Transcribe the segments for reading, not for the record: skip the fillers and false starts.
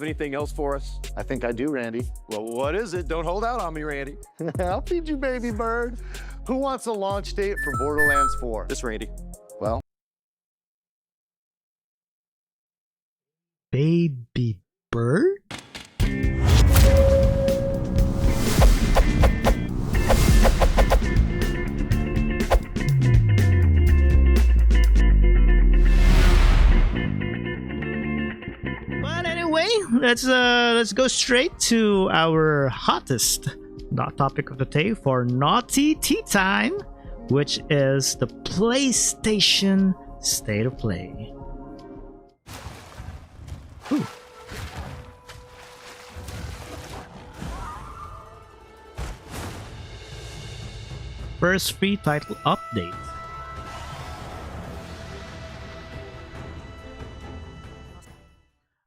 Anything else for us? I think I do, Randy. Well, what is it? Don't hold out on me, Randy. I'll feed you, baby bird. Who wants a launch date for Borderlands 4? This Randy. Well, Baby bird? But anyway, let's go straight to our hottest topic of the day for Naughty Tea Time, which is the PlayStation State of Play. Ooh. First free title update.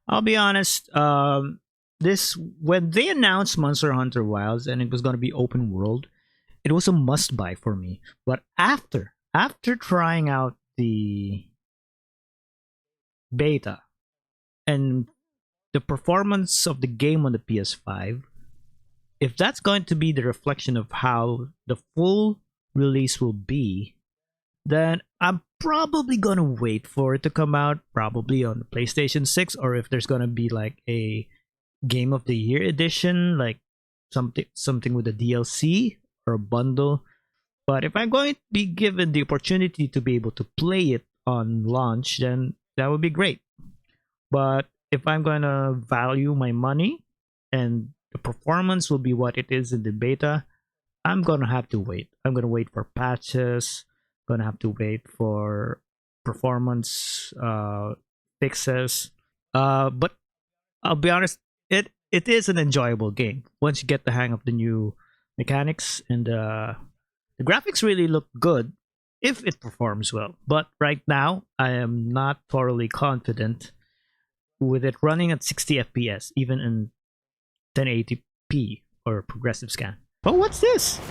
I'll be honest, this when they announced Monster Hunter Wilds and it was going to be open world, it was a must buy for me. But after trying out the beta and the performance of the game on the PS5, if that's going to be the reflection of how the full release will be, then I'm probably gonna wait for it to come out, probably on the PlayStation 6, or if there's gonna be like a Game of the Year edition, like something with a DLC or a bundle. But if I'm going to be given the opportunity to be able to play it on launch, then that would be great. But if I'm gonna value my money and the performance will be what it is in the beta, I'm gonna have to wait. I'm gonna wait for patches, gonna have to wait for performance fixes. But I'll be honest, it is an enjoyable game once you get the hang of the new mechanics, and the graphics really look good if it performs well. But right now, I am not thoroughly confident with it running at 60 FPS, even in 1080p or progressive scan. But what's this?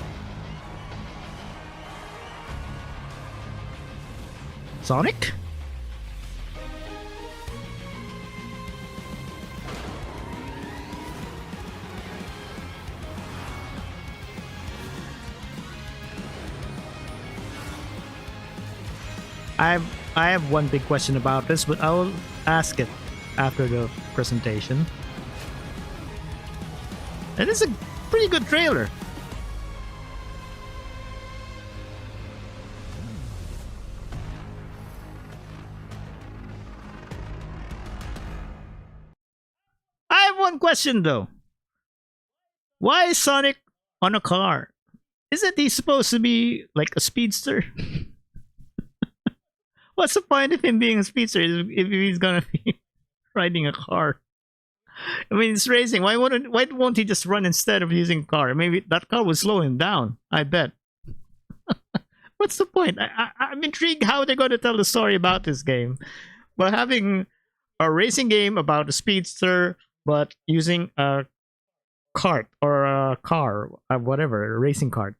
Sonic? I have one big question about this, but I will ask it after the presentation. It is a pretty good trailer. I have one question though. Why is Sonic on a car? Isn't he supposed to be like a speedster? What's the point of him being a speedster if he's gonna be riding a car? I mean, it's racing. Why won't he just run instead of using a car? Maybe that car would slow him down. I bet. What's the point? I'm intrigued how they're going to tell the story about this game. But having a racing game about a speedster, but using a cart or a car, whatever, a racing cart.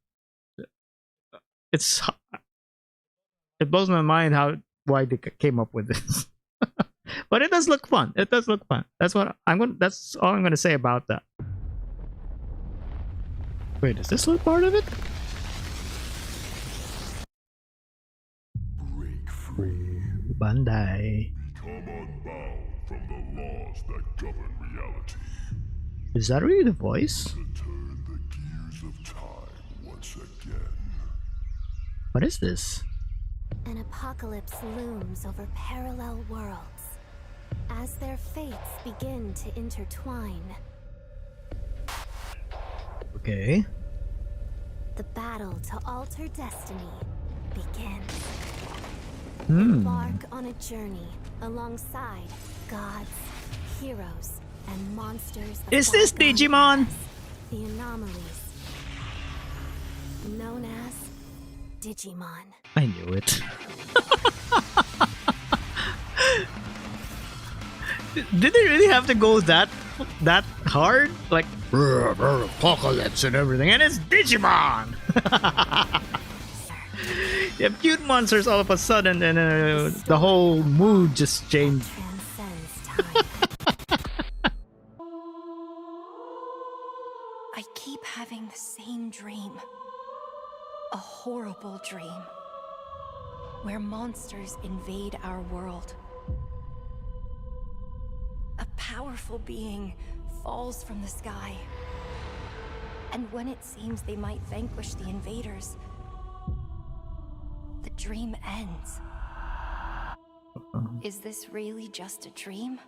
It blows my mind why they came up with this. But it does look fun. It does look fun. That's all I'm gonna say about that. Wait, is this look part of it? Break free. Bandai. Become unbound from the laws that govern reality. Is that really the voice? To turn the gears of time once again. What is this? An apocalypse looms over parallel worlds as their fates begin to intertwine. Okay. The battle to alter destiny begins. Embark on a journey alongside gods, heroes, and monsters of Is this bygone Digimon? past, the anomalies known as Digimon. I knew it. Did they really have to go that hard? Like apocalypse and everything, and it's Digimon. You have cute monsters all of a sudden, and the whole mood just changed. Transcends time. I keep having the same dream. A horrible dream. Where monsters invade our world. A powerful being falls from the sky. And when it seems they might vanquish the invaders, the dream ends. Is this really just a dream?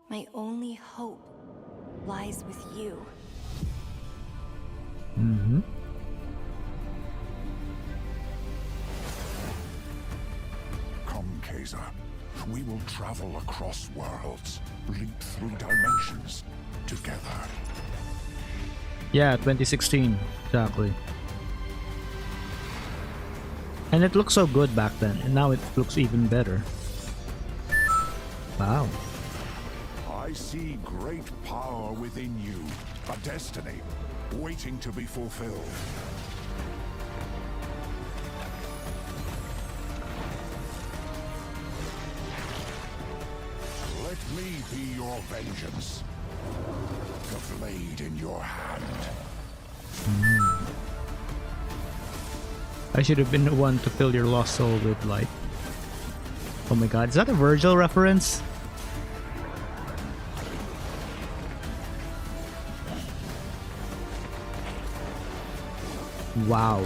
My only hope lies with you. Come, Kaiser. We will travel across worlds, leap through dimensions, together. Yeah, 2016, exactly. And it looked so good back then, and now it looks even better. Wow. I see great power within you, a destiny waiting to be fulfilled. Let me be your vengeance. The blade in your hand. I should have been the one to fill your lost soul with light. Oh my god, is that a Virgil reference? Wow.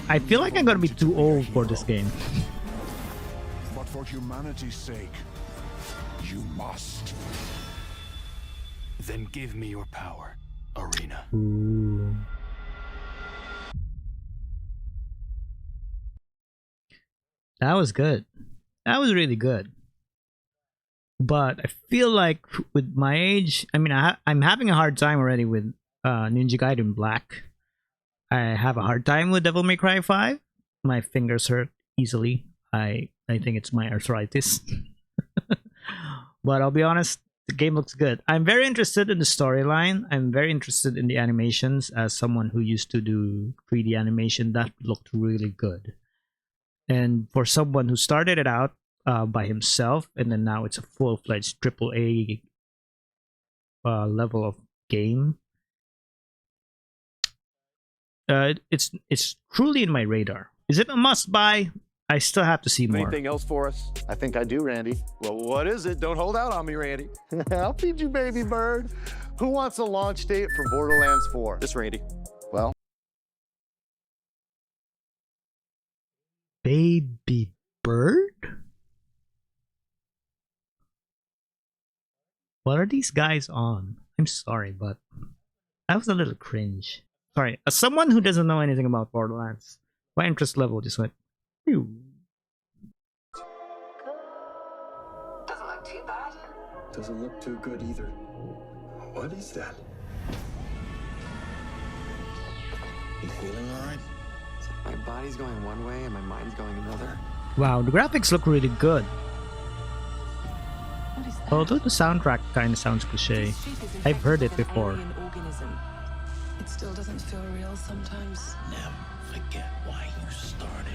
I feel like I'm gonna be too old for this game. But for humanity's sake, you must. Then give me your power, Arena. Ooh. That was good. That was really good. But I feel like with my age, I mean, I'm having a hard time already with Ninja Gaiden Black. I have a hard time with Devil May Cry 5. My fingers hurt easily. I think it's my arthritis. But I'll be honest, the game looks good. I'm very interested in the storyline. I'm very interested in the animations. As someone who used to do 3D animation, that looked really good. And for someone who started it out by himself, and then now it's a full-fledged AAA level of game, it's truly in my radar. Is it a must-buy? I still have to see more. Anything else for us? I think I do, Randy. Well, what is it? Don't hold out on me, Randy. I'll feed you, baby bird. Who wants a launch date for Borderlands 4? This Randy. Well, Baby bird? What are these guys on? I'm sorry, but that was a little cringe. Sorry, as someone who doesn't know anything about Borderlands, my interest level just went. Phew. Doesn't look too bad. Doesn't look too good either. What is that? You feeling alright? My body's going one way and my mind's going another. Wow, the graphics look really good. What is that? Although the soundtrack kind of sounds cliche. I've heard it before. It still doesn't feel real sometimes. Never forget why you started.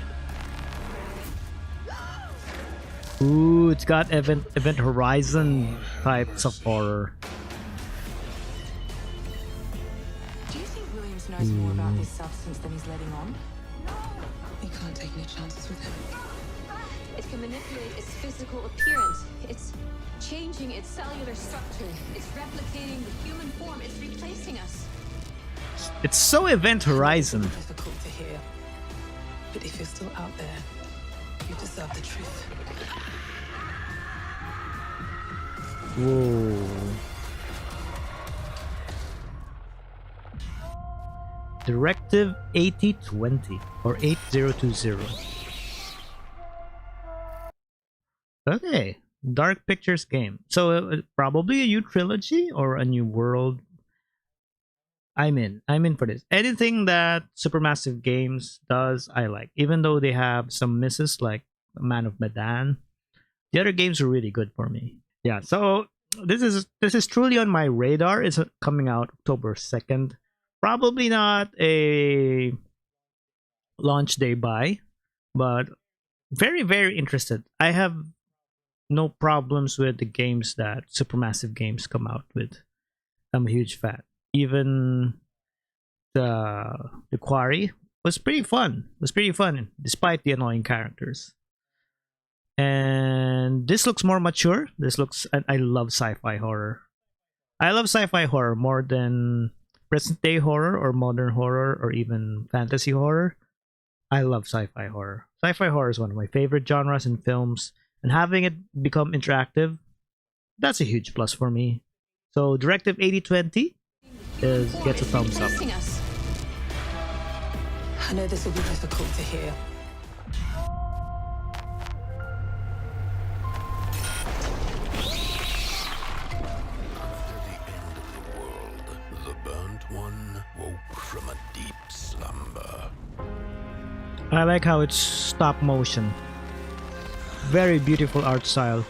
Ooh, it's got Event Horizon types of horror. Do you think Williams knows more about this substance than he's letting on? We can't take any chances with him. It can manipulate its physical appearance. It's changing its cellular structure. It's replicating the human form. It's replacing us. It's so Event Horizon. Difficult to hear. But if you're still out there, you deserve the truth. Whoa. Directive 8020 or 8020. Okay, Dark Pictures game. So probably a new trilogy or a new world. I'm in for this. Anything that Supermassive Games does, I like. Even though they have some misses like Man of Medan, the other games are really good for me. Yeah, so this is truly on my radar. It's coming out October 2nd. Probably not a launch day buy, but very, very interested. I have no problems with the games that Supermassive Games come out with. I'm a huge fan. Even the quarry was pretty fun. Despite the annoying characters. And this looks more mature. And I love sci-fi horror. I love sci-fi horror more than present day horror or modern horror or even fantasy horror. I love sci-fi horror. Sci-fi horror is one of my favorite genres in films, and having it become interactive, that's a huge plus for me. So Directive 8020 gets a thumbs up. I know this will be difficult to hear. The burnt one woke from a deep slumber. I like how it's stop motion. Very beautiful art style.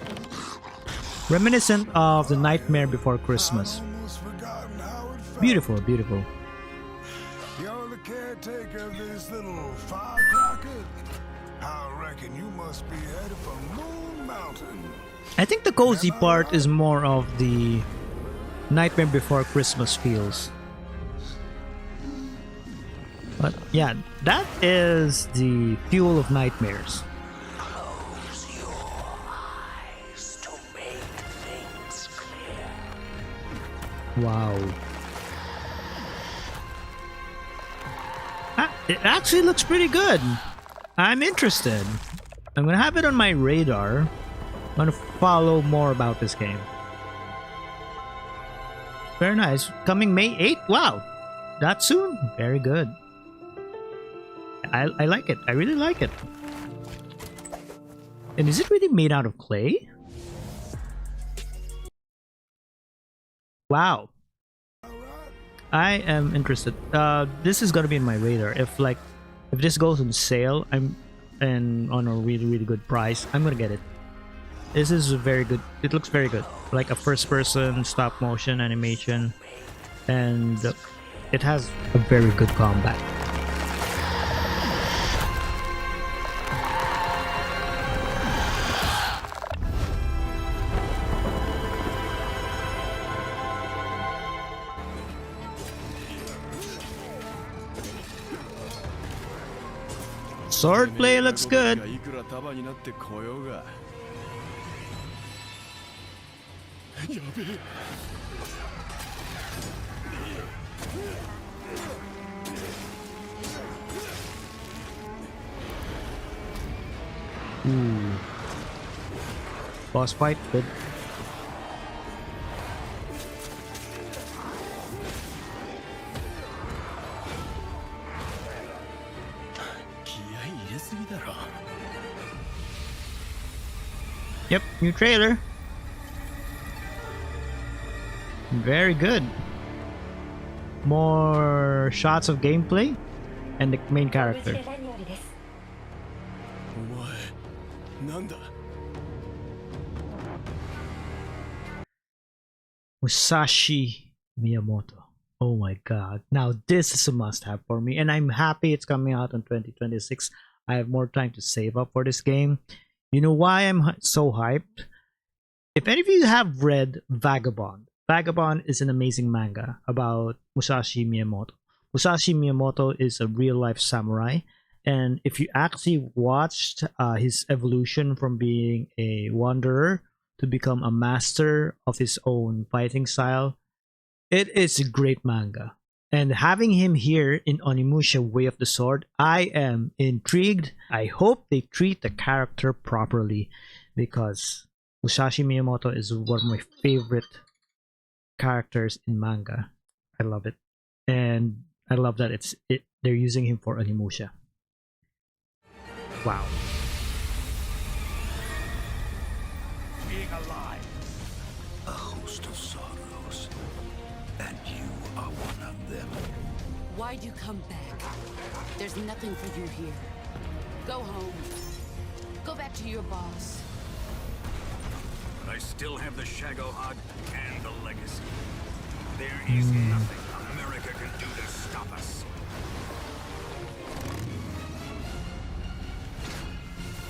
Reminiscent of The Nightmare Before Christmas. Beautiful, beautiful. You're the caretaker of this little firecracker. I reckon you must be headed for Moon Mountain. I think the cozy part is more of the Nightmare Before Christmas feels. But yeah, that is the fuel of nightmares. Close your eyes to make things clear. Wow. It actually looks pretty good. I'm interested. I'm gonna have it on my radar. I'm gonna follow more about this game. Very nice. Coming May 8th. Wow. That soon? Very good. I like it. I really like it. And is it really made out of clay? Wow. I am interested. This is gonna be in my radar. If this goes on sale, and on a really good price, I'm gonna get it. This is very good. It looks very good. Like a first-person stop motion animation, and it has a very good combat. Swordplay looks good. Ooh. Boss fight, good. Yep, new trailer. Very good. More shots of gameplay and the main character. Musashi Miyamoto. Oh my god. Now this is a must-have for me, and I'm happy it's coming out in 2026. I have more time to save up for this game. You know why I'm so hyped? If any of you have read Vagabond, Vagabond is an amazing manga about Musashi Miyamoto. Musashi Miyamoto is a real-life samurai, and if you actually watched his evolution from being a wanderer to become a master of his own fighting style, it is a great manga. And having him here in Onimusha Way of the Sword, I am intrigued. I hope they treat the character properly, because Musashi Miyamoto is one of my favorite characters in manga. I love it. And I love that they're using him for Onimusha. Wow. Being alive. A host of sorrows. And you are one of them. Why'd you come back? There's nothing for you here. Go home. Go back to your boss. But I still have the Shagohod and the legacy. There is nothing America can do to stop us.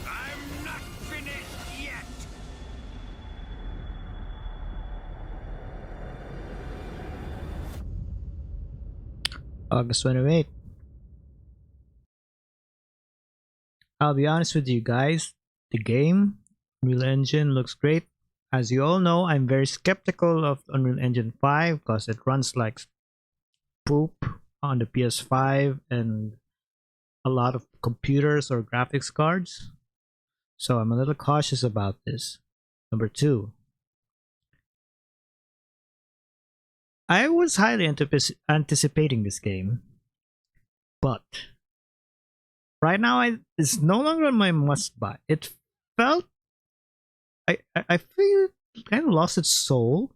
I'm not finished yet! August 28th. I'll be honest with you guys, the game, Unreal Engine, looks great. As you all know, I'm very skeptical of Unreal Engine 5 because it runs like poop on the PS5 and a lot of computers or graphics cards. So I'm a little cautious about this. Number 2, I was highly anticipating this game, but right now it's no longer my must buy. It felt I feel it kind of lost its soul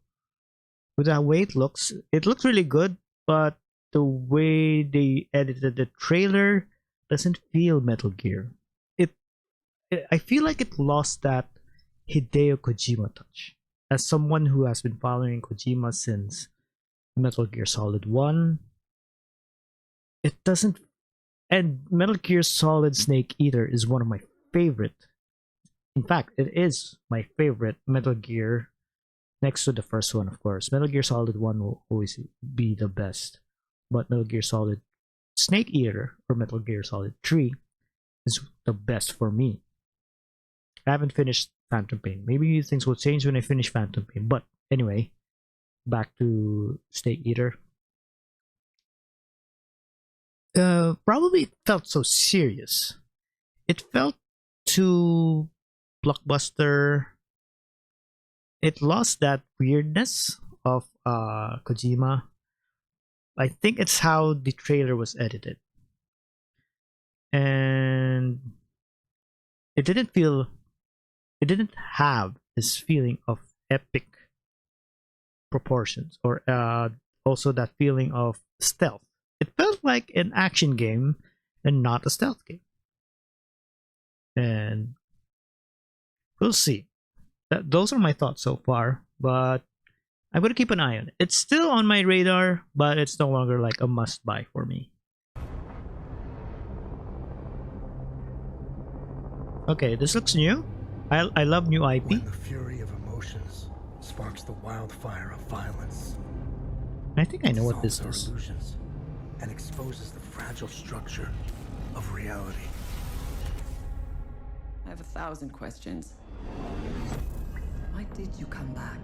with the way it looks. It looks really good, but the way they edited the trailer doesn't feel Metal Gear. I feel like it lost that Hideo Kojima touch. As someone who has been following Kojima since Metal Gear Solid 1, it doesn't. And Metal Gear Solid Snake Eater is one of my favorite. In fact, it is my favorite Metal Gear, next to the first one, of course. Metal Gear Solid 1 will always be the best, but Metal Gear Solid Snake Eater or Metal Gear Solid 3 is the best for me. I haven't finished Phantom Pain. Maybe things will change when I finish Phantom Pain. But anyway, back to Snake Eater. Probably it felt so serious. It felt too blockbuster. It lost that weirdness of Kojima. I think it's how the trailer was edited. And it didn't have this feeling of epic proportions or also that feeling of stealth. It felt like an action game and not a stealth game. And we'll see. Those are my thoughts so far, but I'm going to keep an eye on it. It's still on my radar, but it's no longer like a must buy for me. Okay, this looks new. I love new IP. When the fury of emotions sparks the wildfire of violence, I think I know what this is. Illusions and exposes the fragile structure of reality. I have 1,000 questions. Why did you come back?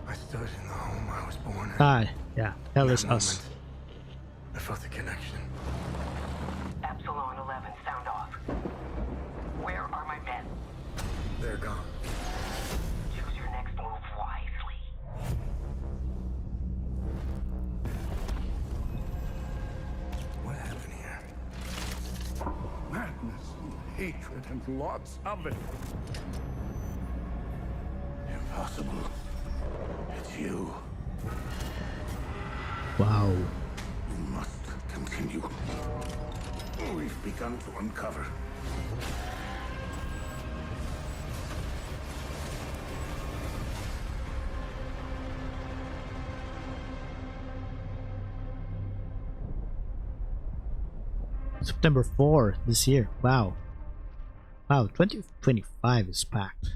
I stood in the home I was born in. Ah, yeah, that was moment, us. I felt a connection. Epsilon 11, sound off. Where are my men? They're gone. Choose your next move wisely. What happened here? Madness and hatred and lots of it. Impossible. It's you. Wow. You must continue. We've begun to uncover. September 4 this year. Wow. Wow, 2025 is packed.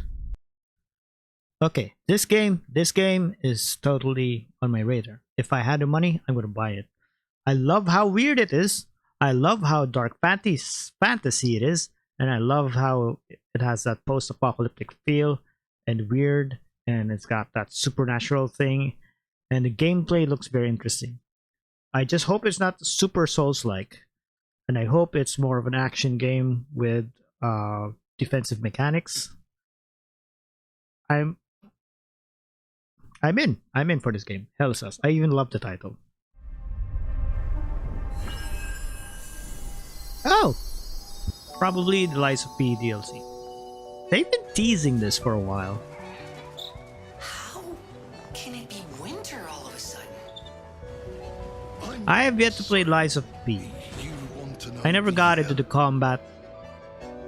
Okay, this game is totally on my radar. If I had the money, I'm gonna buy it. I love how weird it is. I love how dark fantasy it is, and I love how it has that post-apocalyptic feel and weird, and it's got that supernatural thing, and the gameplay looks very interesting. I just hope it's not super Souls-like, and I hope it's more of an action game with defensive mechanics. I'm in for this game. Hell sus. I even love the title. Oh! Probably the Lies of P DLC. They've been teasing this for a while. How can it be winter all of a sudden? I have yet to play Lies of P. I never got into the combat.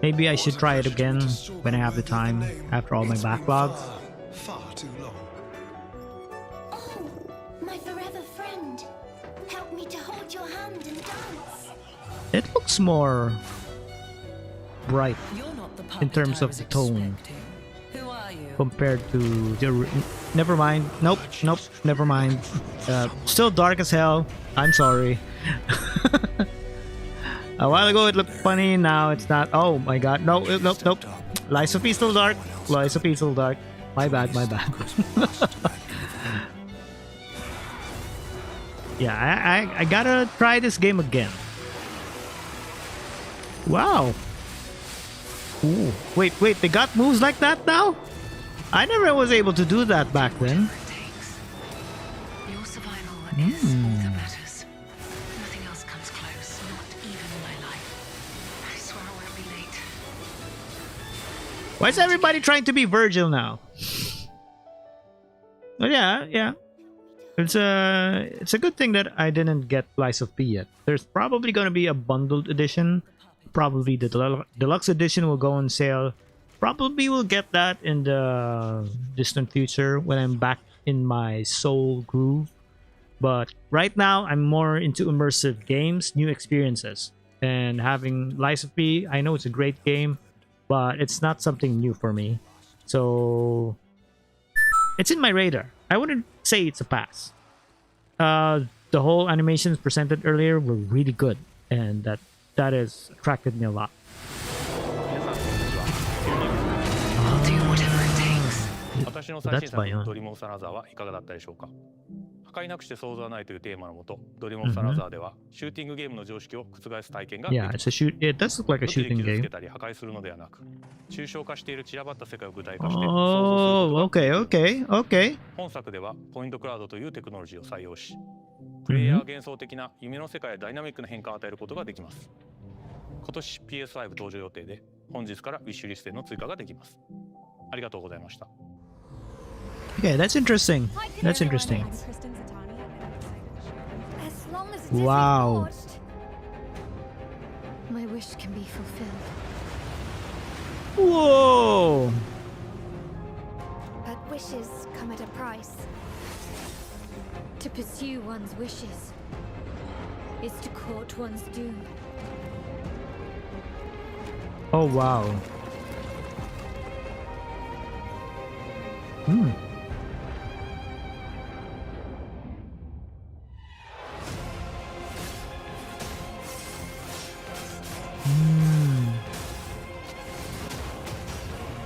Maybe I should try it again when I have the time after all my backlogs. Far too long. Oh, my forever friend. Help me to hold your hand and dance. It looks more bright in terms of the tone. Who are you? compared to the. Never mind. Nope. Never mind. Still dark as hell. I'm sorry. A while ago it looked funny. Now it's not. Oh my god. No. Nope. Lies of P still dark. Lies of P still dark. My bad. Yeah, I gotta try this game again. Wow. Ooh. Wait, they got moves like that now? I never was able to do that back then. Your survival is all that matters. Nothing else comes close, not even my life. I swear I won't be late. Why is everybody trying to be Virgil now? But yeah. It's a good thing that I didn't get Lies of P yet. There's probably gonna be a bundled edition. Probably the deluxe edition will go on sale. Probably will get that in the distant future when I'm back in my soul groove. But right now I'm more into immersive games, new experiences. And having Lies of P, I know it's a great game, but it's not something new for me. So it's in my radar. I wouldn't say it's a pass. The whole animations presented earlier were really good, and that has attracted me a lot. I'll do whatever it takes. 私の最新作ドリームオブサナザーはいかがだったでしょうか。破壊なくして想像はないというテーマのもと、ドリームオブサナザーではシューティングゲームの常識を覆す体験ができます。Yeah, it's a shoot. It does look like a shooting 傷つ game. けたり破壊するのではなく、抽象化している散らばった世界を具体化して Oh, okay. 本作ではポイントクラウドというテクノロジーを採用し、プレイヤーは幻想的な夢の世界へダイナミックな変化を与えることができます。今年 PS5 登場予定で、本日からウィッシュリストへの追加ができます。ありがとうございました。Okay, that's interesting. Wow. My wish can be fulfilled. Whoa. But wishes come at a price. To pursue one's wishes is to court one's doom. Oh wow.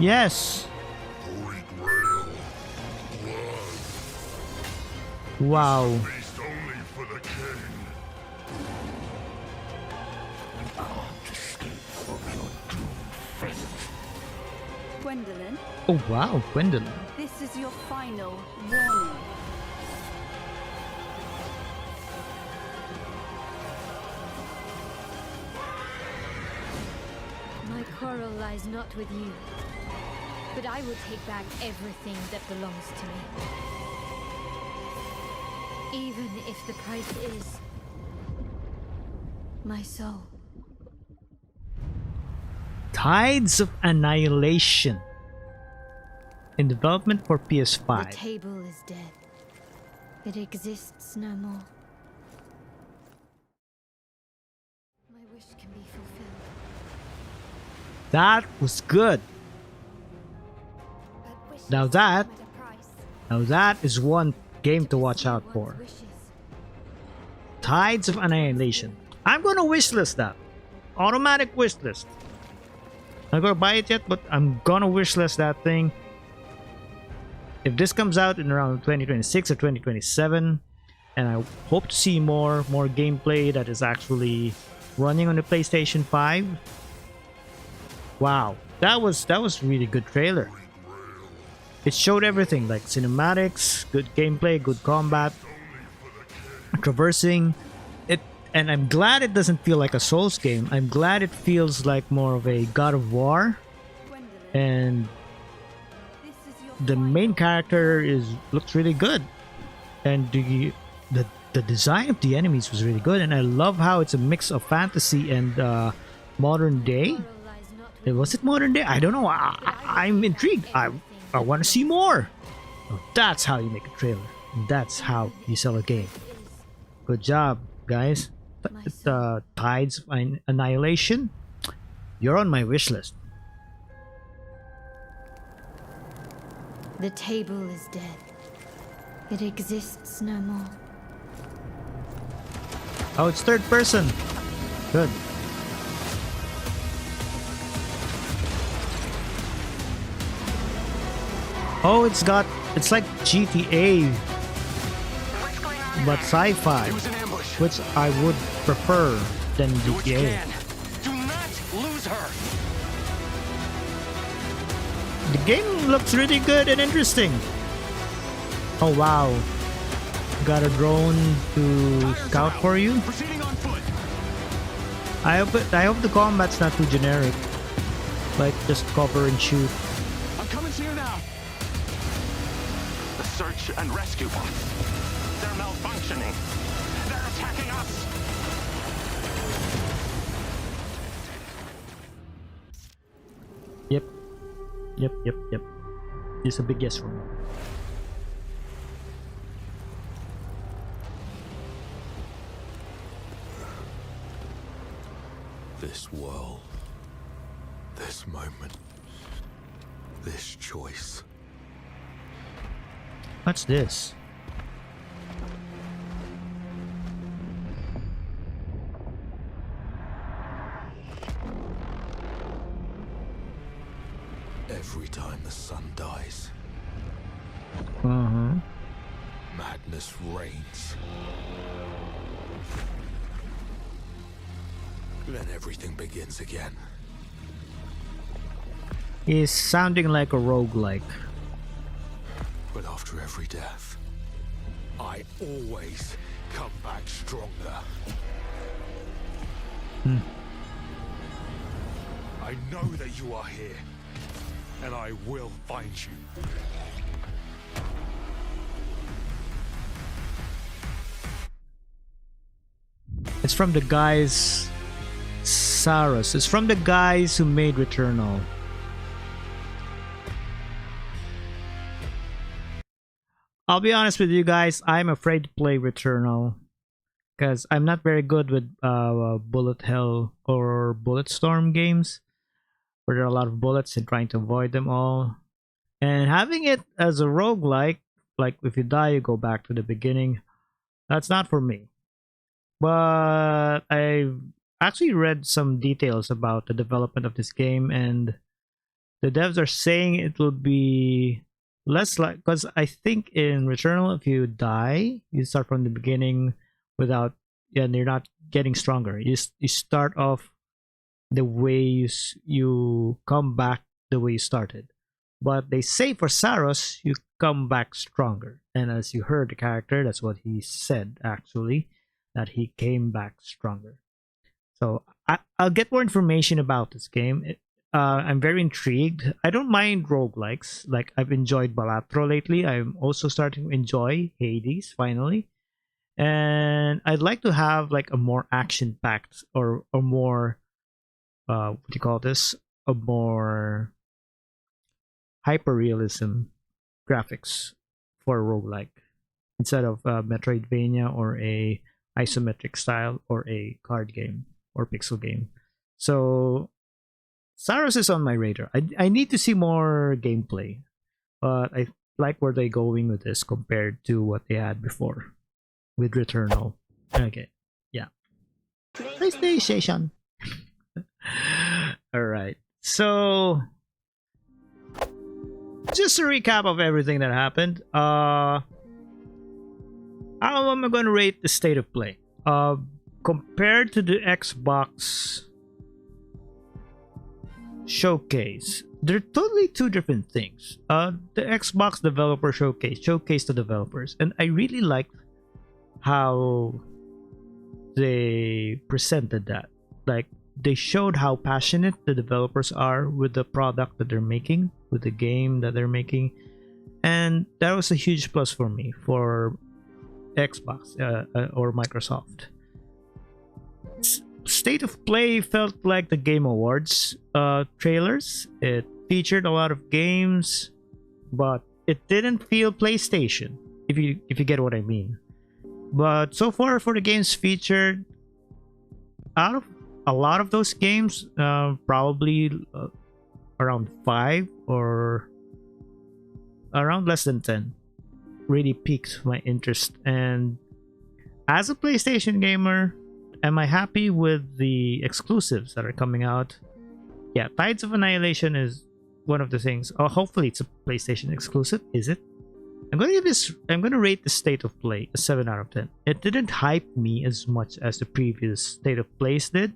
Yes. Wow. Gwendolyn, Oh wow, Gwendolyn. this is your final warning. My quarrel lies not with you, but I will take back everything that belongs to me. Even if the price is my soul. Tides of Annihilation. In development for PS5. The table is dead. It exists no more. My wish can be fulfilled. That was good. Now that is one game to watch out for. Tides of Annihilation. I'm gonna wishlist that. Automatic wishlist. I'm not gonna buy it yet, but I'm gonna wishlist that thing. If this comes out in around 2026 or 2027, and I hope to see more gameplay that is actually running on the PlayStation 5. Wow, that was really good trailer. It showed everything, like cinematics, good gameplay, good combat, traversing it, and I'm glad it doesn't feel like a Souls game. I'm glad it feels like more of a God of War, and the main character looks really good, and the design of the enemies was really good, and I love how it's a mix of fantasy and modern day. Was it modern day? I don't know. I'm intrigued. I want to see more. Oh, that's how you make a trailer. That's how you sell a game. Good job, guys. Tides of Annihilation. You're on my wish list. The table is dead. It exists no more. Oh, it's third person. Good. Oh, it's like GTA, but sci-fi, which I would prefer than GTA. Do not lose her. The game looks really good and interesting. Oh wow. Got a drone to scout for you. I hope the combat's not too generic. Like just cover and shoot. I'm coming to you now. The search and rescue bots. They're malfunctioning. They're attacking us. Yep. It's a big yes from me. This world, this moment, this choice. What's this? Every time the sun dies, madness reigns. Then everything begins again. He's sounding like a roguelike. But after every death, I always come back stronger. I know that you are here, and I will find you. It's from the guys Saros. It's from the guys who made Returnal. I'll be honest with you guys, I'm afraid to play Returnal because I'm not very good with bullet hell or bulletstorm games where there are a lot of bullets and trying to avoid them all. And having it as a roguelike, like if you die you go back to the beginning, that's not for me. But I've actually read some details about the development of this game, and the devs are saying it will be less like, because I think in Returnal if you die you start from the beginning without, and you're not getting stronger. You start off the way you come back the way you started. But they say for Saros you come back stronger, and as you heard the character, that's what he said actually, that he came back stronger. So I'll get more information about this game. I'm very intrigued. I don't mind roguelikes. Like I've enjoyed Balatro lately. I'm also starting to enjoy Hades finally. And I'd like to have like a more action-packed or a more what do you call this? A more hyper-realism graphics for a roguelike instead of Metroidvania or a isometric style or a card game or pixel game. So Saros is on my radar. I need to see more gameplay, but I like where they're going with this compared to what they had before with Returnal. Okay, yeah. PlayStation. All right. So just a recap of everything that happened. How am I going to rate the state of play? Compared to the Xbox showcase, they're totally two different things. The Xbox developer showcased the developers, and I really liked how they presented that. Like they showed how passionate the developers are with the product that they're making, with the game that they're making, and that was a huge plus for me for Xbox or Microsoft. State of play felt like the Game Awards trailers. It featured a lot of games, but it didn't feel PlayStation, if you get what I mean. But so far for the games featured, out of a lot of those games, probably around 5 or around less than 10 really piqued my interest. And as a PlayStation gamer, am I happy with the exclusives that are coming out? Yeah, Tides of Annihilation is one of the things. Oh, hopefully it's a PlayStation exclusive. Is it? I'm gonna rate the state of play a 7 out of 10. It didn't hype me as much as the previous state of plays did,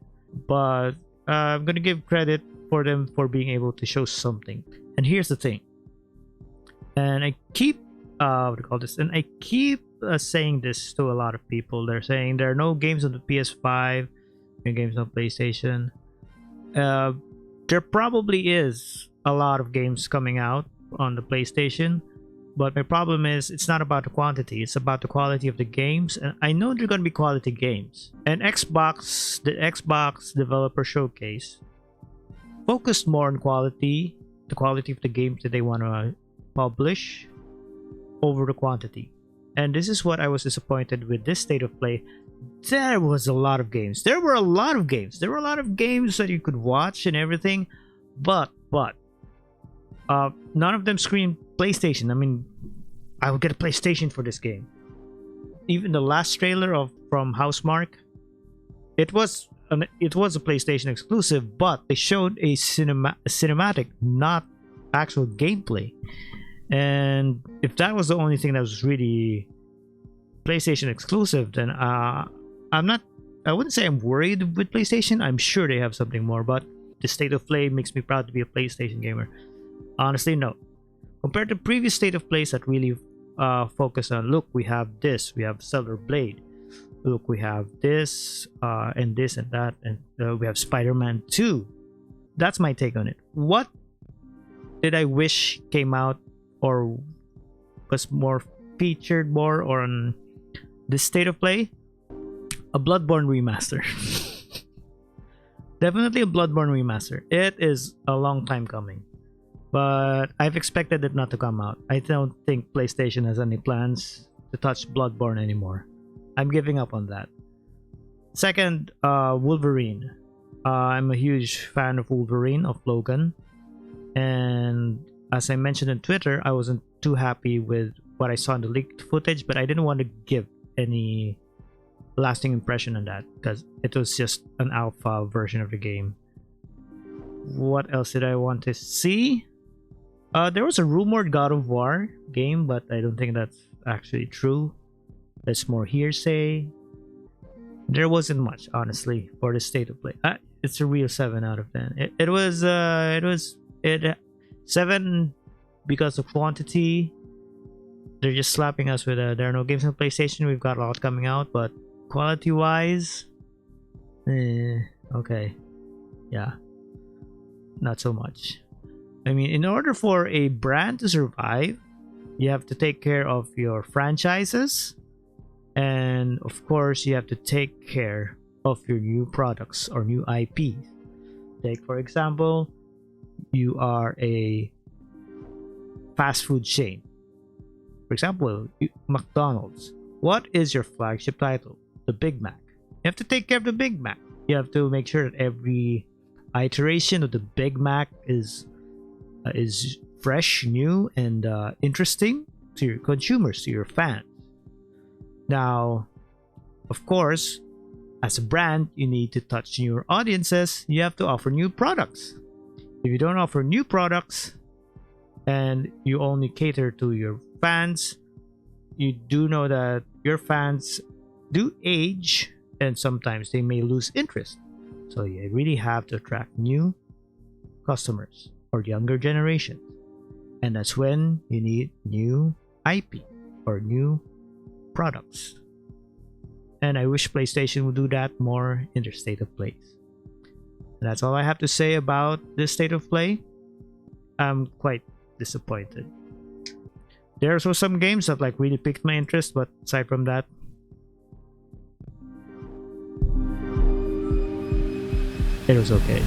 but I'm gonna give credit for them for being able to show something. And here's the thing, and I keep what do you call this? And I keep saying this to a lot of people. They're saying there are no games on the PS5, no games on PlayStation. There probably is a lot of games coming out on the PlayStation, but my problem is it's not about the quantity, it's about the quality of the games. And I know they're going to be quality games. And the Xbox Developer Showcase focused more on quality, the quality of the games that they want to publish over the quantity. And this is what I was disappointed with this state of play. There was a lot of games. There were a lot of games that you could watch and everything, but none of them screamed PlayStation. I mean, I would get a PlayStation for this game. Even the last trailer from Housemarque, it was a PlayStation exclusive, but they showed a cinematic, not actual gameplay. And if that was the only thing that was really PlayStation exclusive, then I wouldn't say I'm worried with PlayStation. I'm sure they have something more, but the state of play makes me proud to be a PlayStation gamer. Honestly, no. Compared to previous state of plays that really focus on, look, we have this, we have Stellar Blade, look, we have this and this and that, and we have Spider-Man 2. That's my take on it. What did I wish came out or was more featured more on this state of play? A Bloodborne remaster. Definitely a Bloodborne remaster. It is a long time coming, but I've expected it not to come out. I don't think PlayStation has any plans to touch Bloodborne anymore. I'm giving up on that. Second, Wolverine. I'm a huge fan of Wolverine, of Logan, and as I mentioned on Twitter, I wasn't too happy with what I saw in the leaked footage, but I didn't want to give any lasting impression on that because it was just an alpha version of the game. What else did I want to see? There was a rumored God of War game, but I don't think that's actually true. That's more hearsay. There wasn't much, honestly, for the state of play. It's a real 7 out of 10. It was 7 because of quantity. They're just slapping us with there are no games on PlayStation. We've got a lot coming out, but quality wise, okay, yeah, not so much. I mean, in order for a brand to survive, you have to take care of your franchises, and of course you have to take care of your new products or new IPs. Take for example, you are a fast food chain. For example, McDonald's. What is your flagship title? The Big Mac. You have to take care of the Big Mac. You have to make sure that every iteration of the Big Mac is fresh, new, and interesting to your consumers, to your fans. Now, of course, as a brand, you need to touch your audiences. You have to offer new products. If you don't offer new products and you only cater to your fans, you do know that your fans do age and sometimes they may lose interest. So you really have to attract new customers or younger generation. And that's when you need new IP or new products. And I wish PlayStation would do that more in their state of play. And that's all I have to say about this state of play. I'm quite disappointed. There were some games that like really piqued my interest, but aside from that, it was okay.